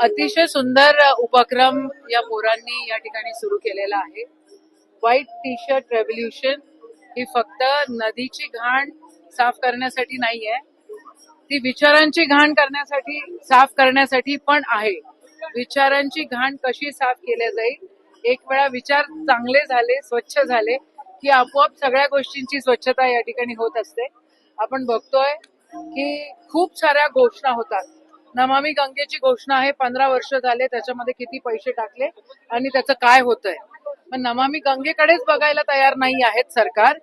अतिशय सुंदर उपक्रम या पोरांनी या ठिकाणी सुरू केलेला आहे. व्हाईट टी शर्ट रेव्होल्यूशन ही फक्त नदीची घाण साफ करण्यासाठी नाहीये, ती विचारांची घाण करण्यासाठी साफ करण्यासाठी पण आहे. विचारांची घाण कशी साफ केली जाईल, एक वेळा विचार चांगले झाले, स्वच्छ झाले की आपोआप सगळ्या गोष्टींची स्वच्छता या ठिकाणी होत असते. आपण बघतोय की खूप साऱ्या घोषणा होतात. नमामि गंगेची घोषणा आहे, 15 वर्ष झाले, त्याच्यामध्ये किती पैसे टाकले आणि त्याचं काय होतंय. पण नमामि गंगेकडेच बघायला तयार नाही आहेत सरकार,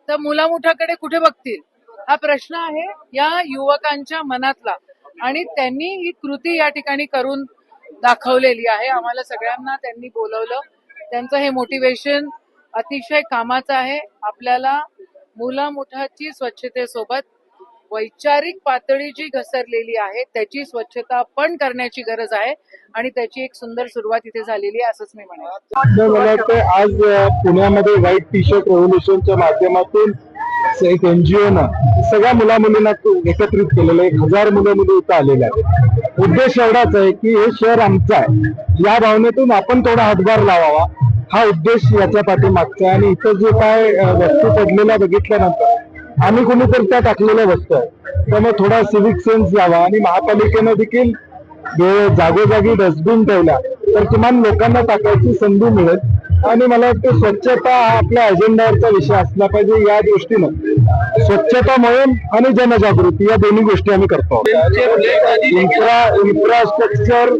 तर मुलामुठाकडे कुठे बघतील हा प्रश्न आहे या युवकांच्या मनातला. आणि त्यांनी ही कृती या ठिकाणी करून दाखवलेली आहे. आम्हाला सगळ्यांना त्यांनी बोलवलं. त्यांचं हे मोटिवेशन अतिशय कामाचं आहे. आपल्याला मुलामुठाची स्वच्छतेसोबत वैचारिक पातळी जी घसरलेली आहे त्याची स्वच्छता पण करण्याची गरज आहे आणि त्याची एक सुंदर सुरुवात इथे झालेली आहे असंच मी म्हणेन. मला वाटतं आज पुण्यामध्ये व्हाईट टी शर्ट रेव्होल्यूशनच्या माध्यमातून एक एनजीओनं सगळ्या मुला मुलींना एकत्रित केलेलं 1000 मुलं मुली इथं आलेले आहेत. उद्देश एवढाच आहे की हे शहर आमचं आहे, या भावनेतून आपण थोडा हातभार लावावा, हा उद्देश याच्या पाठीमागचा. आणि इथं जे काय वस्तू पडलेल्या बघितल्यानंतर आम्ही कोणीतरी त्या टाकलेल्या वस्तू आहे, त्यामुळे थोडा सिव्हिक सेन्स यावा. आणि महापालिकेनं देखील जागोजागी डस्टबिन ठेवला तर किमान लोकांना टाकायची संधी मिळेल. आणि मला वाटतं स्वच्छता हा आपल्या अजेंडावरचा विषय असला पाहिजे. या दृष्टीनं स्वच्छता मोहीम आणि जनजागृती या दोन्ही गोष्टी आम्ही करतो. इन्फ्रास्ट्रक्चर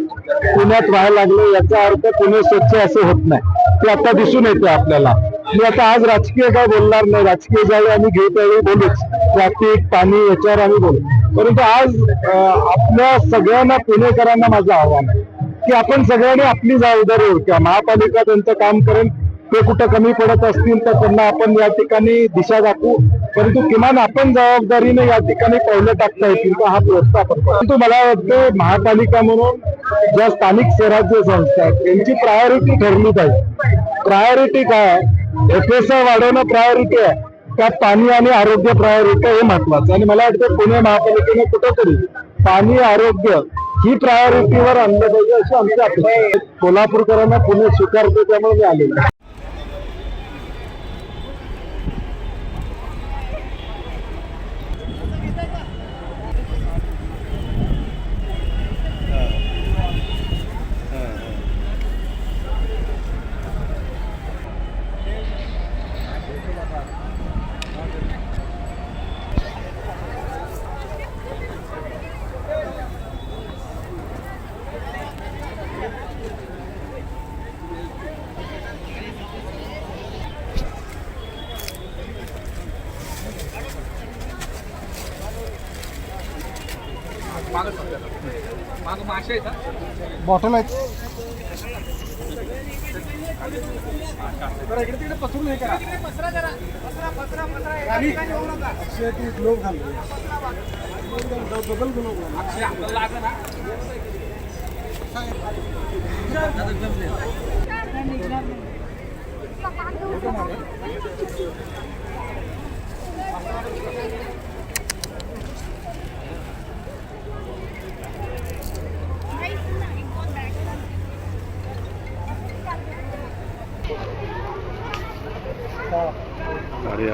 पुण्यात व्हायला लागले याचा अर्थ पुणे स्वच्छ असं होत नाही, ते आता दिसून येते आपल्याला. मी आता आज राजकीय काय बोलणार नाही, राजकीय ज्यावेळी आम्ही घेऊ त्यावेळी बोलूच, ट्रॅफिक पाणी याच्यावर आम्ही बोलू. परंतु आज आपल्या सगळ्यांना पुणेकरांना माझं आव्हान आहे की आपण सगळ्यांनी आपली जबाबदारी ओळखा. महापालिका त्यांचं काम करेल, ते कुठं कमी पडत असतील तर त्यांना आपण या ठिकाणी दिशा दाखवू, परंतु किमान आपण जबाबदारीने या ठिकाणी पावलं टाकता येतील का हा प्रयत्न आपण. परंतु मला वाटतं महापालिका म्हणून ज्या स्थानिक स्वराज्य संस्था आहेत त्यांची प्रायोरिटी ठरली पाहिजे. प्रायोरिटी काय, FSI वाढवणं प्रायोरिटी आहे, त्यात पाणी आणि आरोग्य प्रायोरिटी हे महत्वाचं. आणि मला वाटतं पुणे महापालिकेने कुठेतरी पाणी आरोग्य ही प्रायोरिटीवर आणलं पाहिजे अशी आमची अपेक्षा आहे. कोल्हापूरकरांना पुणे स्वीकारतो त्यामुळे मी आलेलो. बॉटल आहेत इकडे तिकडे पसरून हे करा, ग्लोव घालतो अरे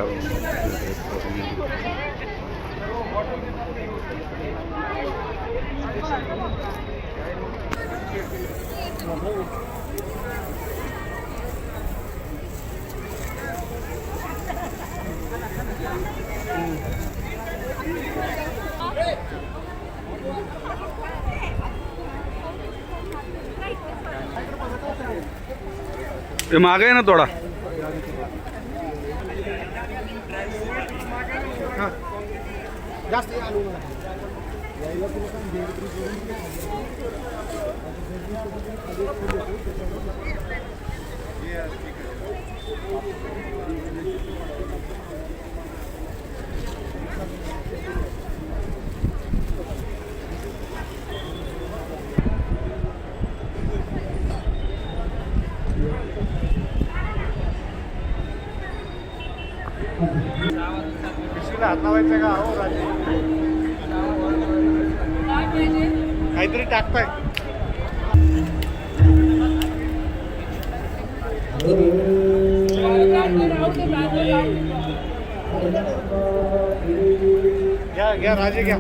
ते मागे आहे ना थोडा जास्त हात लावायचं का हो राजे काहीतरी टाकताय घ्या राजे घ्या.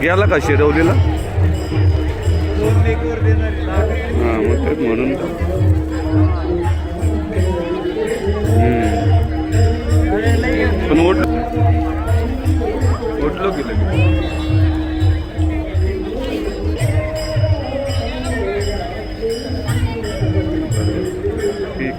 गेला का शिरवलीला? दोन लेकीवर देणारी हा मग तेच म्हणून पण उठलो की लगेच. ठीक.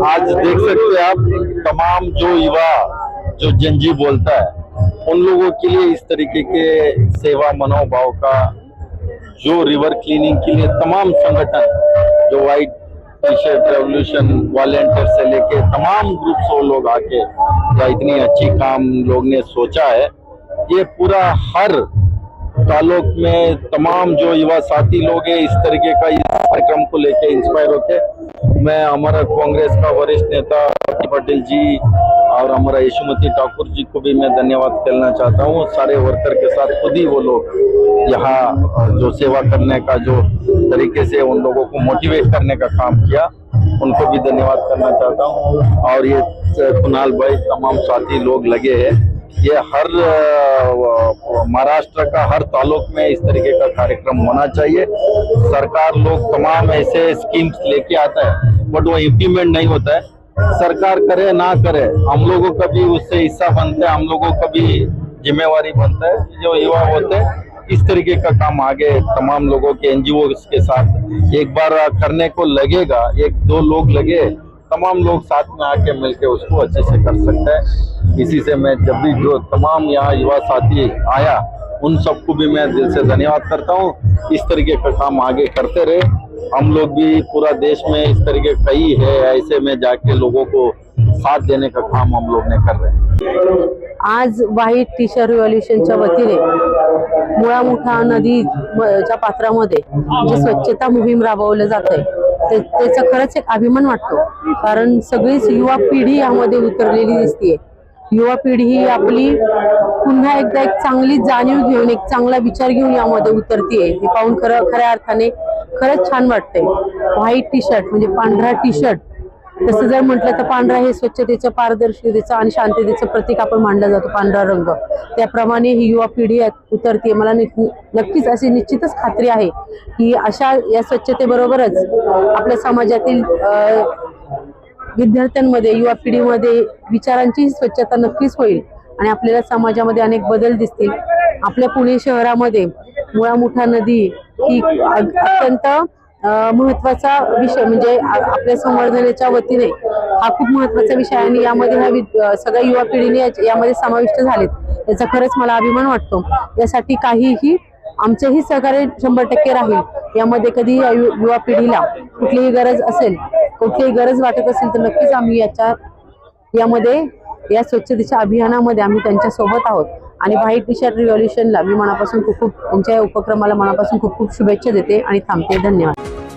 आज देख सकते हैं आप तमाम जो युवा जो जंजी बोलता है उन लोगों के लिए इस तरीके के सेवा मनोभाव का जो रिवर क्लीनिंग के लिए तमाम संगठन जो white T shirt revolution volunteer से लेके तमाम ग्रुप्स वो लोग आके या इतनी अच्छी काम लोग ने सोचा है। ये पूरा हर तालुक में तमाम जो युवा साथी लोग हैं इस तरीके का इस कार्यक्रम को लेके इंस्पायर होके मैं हमारा कांग्रेस का वरिष्ठ नेता पटेल जी और हमारा यशोमती ठाकुर जी को भी मैं धन्यवाद कहना चाहता हूँ। सारे वर्कर के साथ खुद ही वो लोग यहाँ जो सेवा करने का जो तरीके से उन लोगों को मोटिवेट करने का काम किया उनको भी धन्यवाद करना चाहता हूँ। और ये कुणाल भाई तमाम साथी लोग लगे हैं, ये हर महाराष्ट्र का हर तालुक में इस तरीके का कार्यक्रम होना चाहिए। सरकार लोग तमाम ऐसे स्कीम्स लेके आता है बट वो इम्प्लीमेंट नहीं होता है। सरकार करे ना करे हम लोगों का भी उससे हिस्सा बनता है, हम लोगों का भी जिम्मेवारी बनता है। जो युवा होते हैं इस तरीके का काम आगे तमाम लोगों के एनजीओ के साथ एक बार करने को लगेगा, एक दो लोग लगे तमाम लोग साथ में आके मिलके उसको अच्छे से कर सकते हैं। इसी से मैं जब भी जो तमाम यहाँ युवा साथी आया उन सबको भी मैं दिल से धन्यवाद करता हूँ। इस तरीके का काम आगे करते रहे, हम लोग भी पूरा देश में इस तरीके कई है ऐसे में जाके लोगों को साथ देने का काम हम लोग ने कर रहे हैं। आज व्हाईट टी शर्ट रिव्होल्यूशनच्या वतीने मुळा मुठा नदीच्या पात्रामध्ये जे स्वच्छता मोहीम राबवलं जात आहे त्याचा खरंच एक अभिमान वाटतो, कारण सगळीच युवा पिढी यामध्ये उतरलेली दिसतीये। युवा पिढी ही आपली पुन्हा एकदा एक चांगली जाणीव घेऊन एक चांगला विचार घेऊन यामध्ये उतरतीये, हे पाहून खऱ्या अर्थाने खरंच छान वाटतंय। व्हाईट टी शर्ट म्हणजे पांढरा टी शर्ट, तसं जर म्हटलं तर पांढरा हे स्वच्छतेचं पारदर्शकतेचं आणि शांततेचं प्रतीक आपण मानला जातो पांढरा रंग, त्याप्रमाणे ही युवा पिढी उतरते। मला नक्कीच अशी निश्चितच खात्री आहे की अशा या स्वच्छतेबरोबरच आपल्या समाजातील विद्यार्थ्यांमध्ये युवा पिढीमध्ये विचारांची स्वच्छता नक्कीच होईल आणि आपल्याला समाजामध्ये अनेक बदल दिसतील। आपल्या पुणे शहरामध्ये मुळा मुठा नदी ही अत्यंत महत्वाचा विषय म्हणजे आपल्या संवर्धनाच्या वतीने हा खूप महत्वाचा विषय आहे आणि यामध्ये ह्या सगळ्या युवा पिढीने यामध्ये समाविष्ट झालेत याचा खरंच मला अभिमान वाटतो। यासाठी काहीही आमचेही सहकार्य 100% राहील। यामध्ये कधी युवा पिढीला कुठलीही गरज असेल, कुठलीही गरज वाटत असेल तर नक्कीच आम्ही यामध्ये या स्वच्छतेच्या अभियानामध्ये आम्ही त्यांच्या सोबत आहोत। आणि व्हाईट टी शर्ट रिव्होल्यूशनला मी मनापासून खूप त्यांच्या उपक्रमाला मनापासून खूप शुभेच्छा देते आणि थांबते। धन्यवाद।